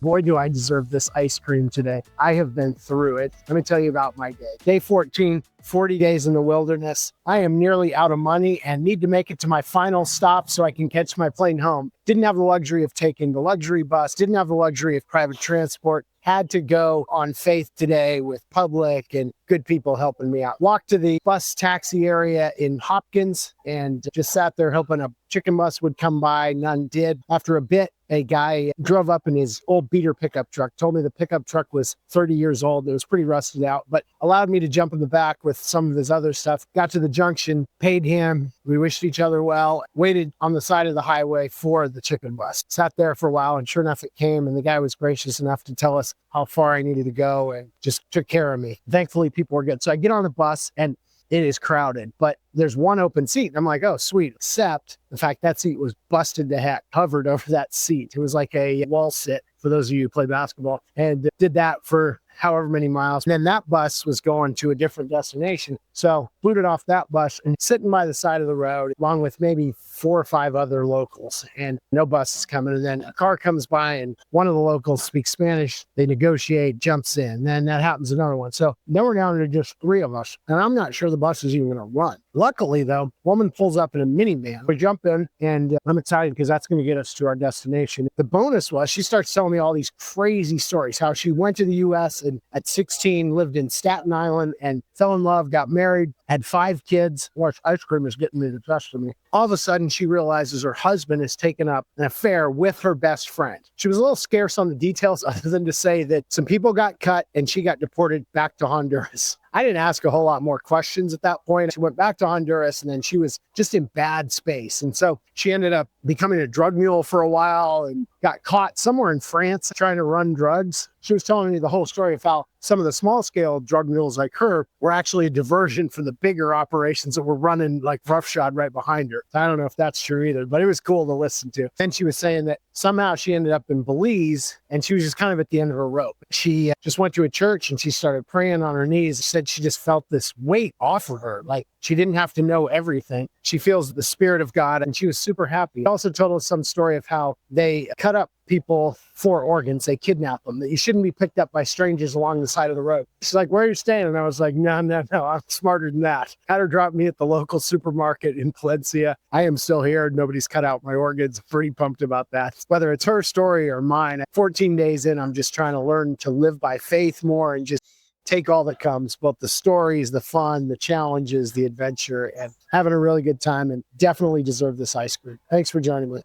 Boy, do I deserve this ice cream today. I have been through it. Let me tell you about my day. Day 14, 40 days in the wilderness. I am nearly out of money and need to make it to my final stop so I can catch my plane home. Didn't have the luxury of taking the luxury bus, didn't have the luxury of private transport. Had to go on faith today with public and good people helping me out. Walked to the bus taxi area in Hopkins and just sat there hoping a chicken bus would come by. None did. After a bit, a guy drove up in his old beater pickup truck, told me the pickup truck was 30 years old. It was pretty rusted out, but allowed me to jump in the back with some of his other stuff. Got to the junction, paid him. We wished each other well, waited on the side of the highway for the chicken bus. Sat there for a while, and sure enough, it came, and the guy was gracious enough to tell us how far I needed to go and just took care of me. Thankfully, people were good. So I get on the bus, and it is crowded, but there's one open seat. And I'm like, oh, sweet. Except the fact that seat was busted to heck, hovered over that seat. It was like a wall sit for those of you who play basketball, and did that for however many miles. And then that bus was going to a different destination. So booted off that bus and sitting by the side of the road, along with maybe 4 or 5 other locals, and no bus is coming. And then a car comes by and one of the locals speaks Spanish. They negotiate, jumps in. Then that happens another one. So then we're down to just 3 of us. And I'm not sure the bus is even going to run. Luckily, though, woman pulls up in a minivan. We jump in, and I'm excited because that's going to get us to our destination. The bonus was she starts telling me all these crazy stories, how she went to the U.S. and at 16 lived in Staten Island and fell in love, got married, had 5 kids. Watch, ice cream is getting me the best of me. All of a sudden, she realizes her husband has taken up an affair with her best friend. She was a little scarce on the details other than to say that some people got cut and she got deported back to Honduras. I didn't ask a whole lot more questions at that point. She went back to Honduras, and then she was just in bad space. And so she ended up becoming a drug mule for a while and got caught somewhere in France trying to run drugs. She was telling me the whole story of how some of the small scale drug mules like her were actually a diversion for the bigger operations that were running like roughshod right behind her. I don't know if that's true either, but it was cool to listen to. Then she was saying that somehow she ended up in Belize and she was just kind of at the end of her rope. She just went to a church and she started praying on her knees. She said she just felt this weight off of her. Like she didn't have to know everything. She feels the spirit of God, and she was super happy. She also told us some story of how they cut up people for organs. They kidnap them. That you shouldn't be picked up by strangers along the side of the road. She's like, where are you staying? And I was like, no, I'm smarter than that. Had her drop me at the local supermarket in Palencia. I am still here. Nobody's cut out my organs. Pretty pumped about that. Whether it's her story or mine, 14 days in, I'm just trying to learn to live by faith more and just take all that comes, both the stories, the fun, the challenges, the adventure, and having a really good time, and definitely deserve this ice cream. Thanks for joining me.